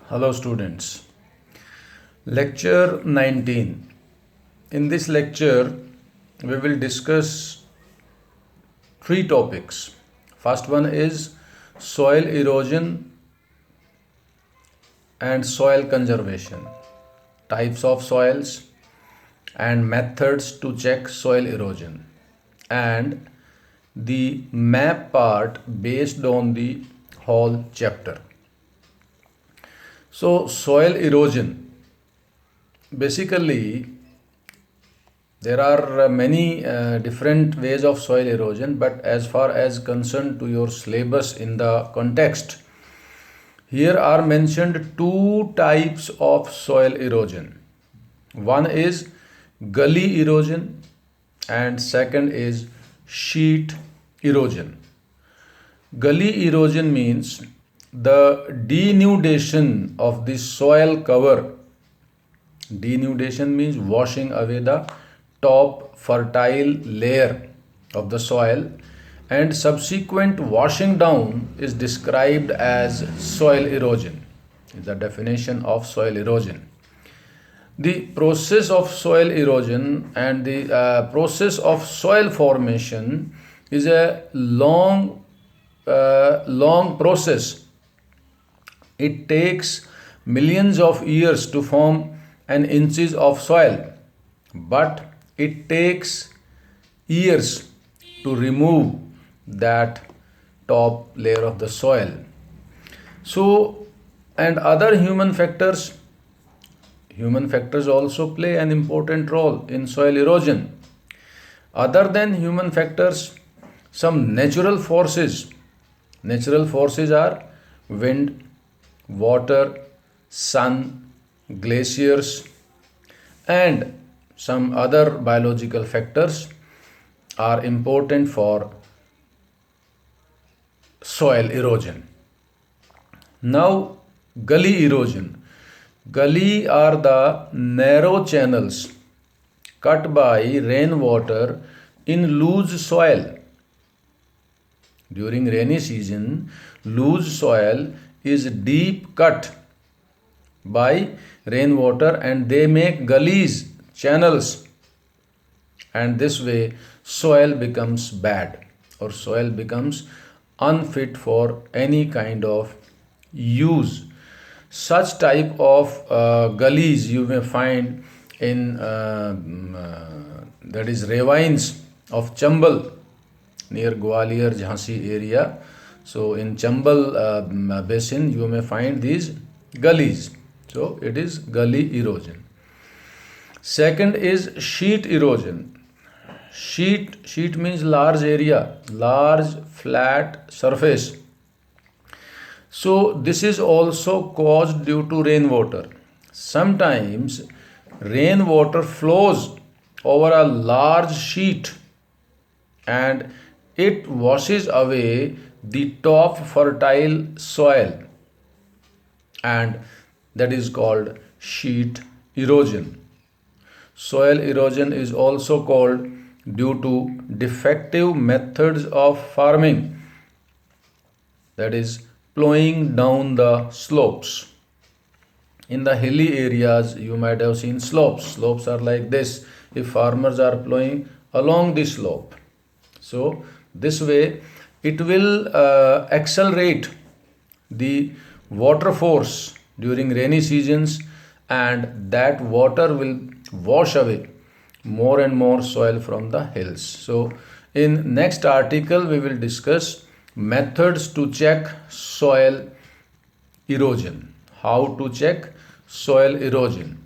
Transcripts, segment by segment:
Hello students. Lecture 19. In this lecture we will discuss three topics. First one is soil erosion and soil conservation, types of soils and methods to check soil erosion, and the map part based on the whole chapter. So, soil erosion. Basically, there are many different ways of soil erosion, but as far as concerned to your syllabus in the context, here are mentioned two types of soil erosion. One is gully erosion, and second is sheet erosion. Gully erosion means the denudation of the soil cover. Denudation means washing away the top fertile layer of the soil, and subsequent washing down is described as soil erosion. Is the definition of soil erosion. The process of soil erosion and the process of soil formation is a long process. It takes millions of years to form an inches of soil, but it takes years to remove that top layer of the soil. So, and other human factors also play an important role in soil erosion. Other than human factors, some natural forces are wind, water, sun, glaciers, and some other biological factors are important for soil erosion. Now, gully erosion. Gully are the narrow channels cut by rainwater in loose soil. During rainy season, loose soil is deep cut by rainwater and they make gullies, channels, and this way soil becomes bad or soil becomes unfit for any kind of use. Such type of gullies you may find in that is ravines of Chambal near Gwalior Jhansi area. So in Chambal basin you may find these gullies. So it is gully erosion. Second is sheet erosion. Sheet means large area, large flat surface. So this is also caused due to rainwater. Sometimes rainwater flows over a large sheet and it washes away the top fertile soil, and that is called sheet erosion. Soil erosion is also called due to defective methods of farming, that is plowing down the slopes. In the hilly areas you might have seen slopes are like this if farmers are plowing along the slope. So this way it will accelerate the water force during rainy seasons, and that water will wash away more and more soil from the hills. So in next article we will discuss methods to check soil erosion. How to check soil erosion.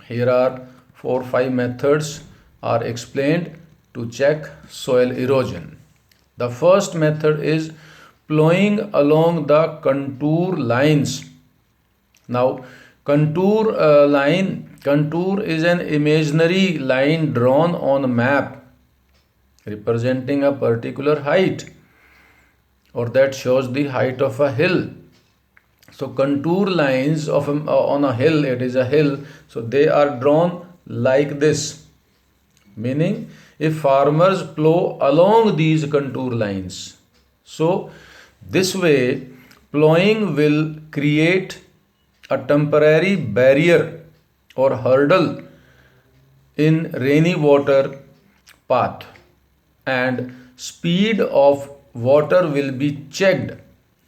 Here are 4-5 methods are explained to check soil erosion. The first method is plowing along the contour lines. Now, contour is an imaginary line drawn on a map representing a particular height, or that shows the height of a hill. So contour lines on a hill, it is a hill, so they are drawn like this, meaning if farmers plow along these contour lines, so this way plowing will create a temporary barrier or hurdle in rainy water path, and speed of water will be checked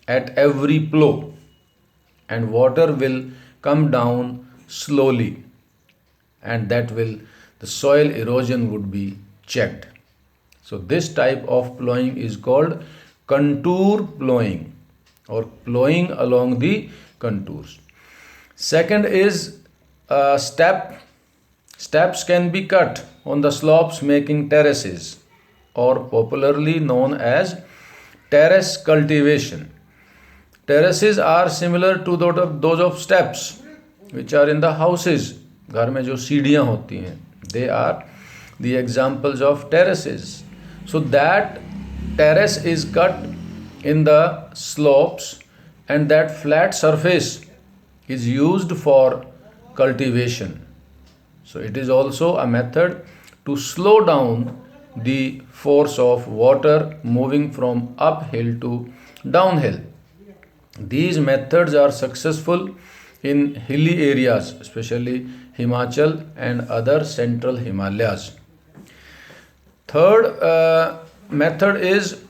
at every flow, and water will come down slowly, and that will, the soil erosion would be checked. So this type of plowing is called contour plowing, or plowing along the contours. Second is steps can be cut on the slopes, making terraces, or popularly known as terrace cultivation. Terraces are similar to those of steps which are in the houses. घर में जो सीढ़ियाँ होती हैं, they are the examples of terraces. So that terrace is cut in the slopes, and that flat surface is used for cultivation. So it is also a method to slow down the force of water moving from uphill to downhill. These methods are successful in hilly areas, especially Himachal and other central Himalayas. Third method is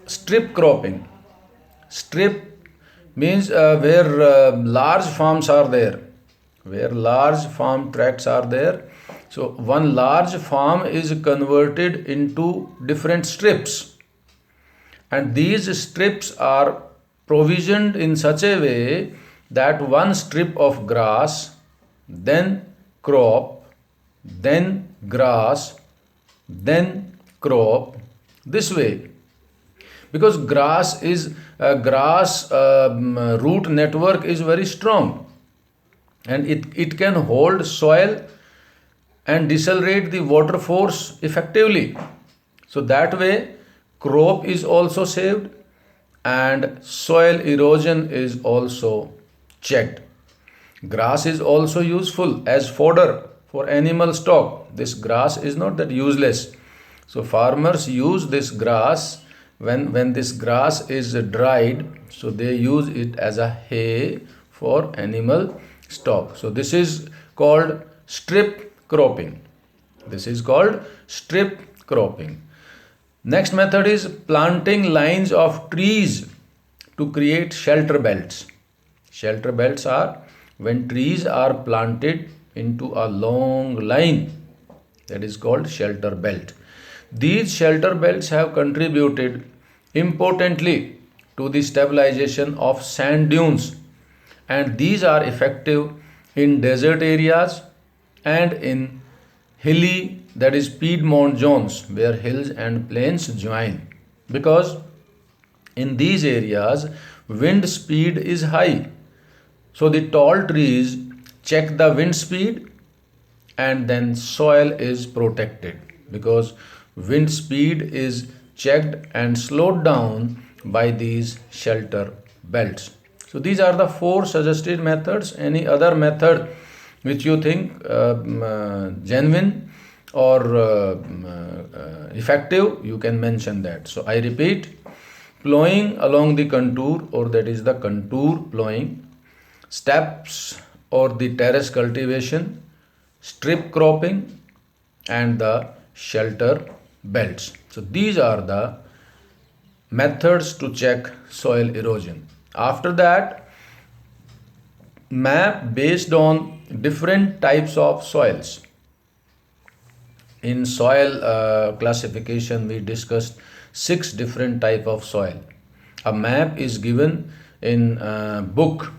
strip cropping. Strip means where large farms are there, where large farm tracts are there. So one large farm is converted into different strips, and these strips are provisioned in such a way that one strip of grass, then crop, then grass, then crop, this way, because grass root network is very strong, and it can hold soil and decelerate the water force effectively. So that way crop is also saved and soil erosion is also checked. Grass is also useful as fodder for animal stock. This grass is not that useless. So farmers use this grass when this grass is dried, so they use it as a hay for animal stock. So this is called strip cropping. This is called strip cropping. Next method is planting lines of trees to create shelter belts. Shelter belts are when trees are planted into a long line, that is called shelter belt. These shelter belts have contributed importantly to the stabilization of sand dunes, and these are effective in desert areas and in hilly, that is Piedmont zones, where hills and plains join, because in these areas wind speed is high. So the tall trees check the wind speed, and then soil is protected because wind speed is checked and slowed down by these shelter belts. So these are the 4 suggested methods. Any other method which you think genuine or effective, you can mention that. So I repeat: plowing along the contour, or that is the contour plowing; steps or the terrace cultivation; strip cropping; and the shelter belts. So these are the methods to check soil erosion. After that, map based on different types of soils. In soil classification, we discussed 6 different type of soil. A map is given in book,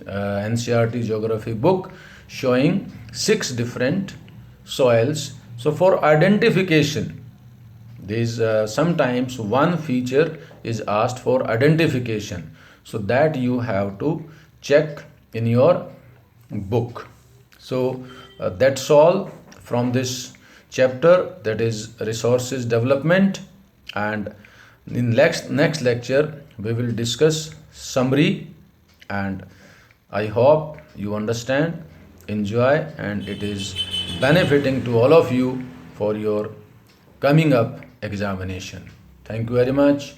NCERT geography book, showing 6 different soils. So for identification, these sometimes one feature is asked for identification, so that you have to check in your book. So that's all from this chapter, that is resources development, and in next lecture we will discuss summary, and I hope you understand, enjoy, and it is benefiting to all of you for your coming up examination. Thank you very much.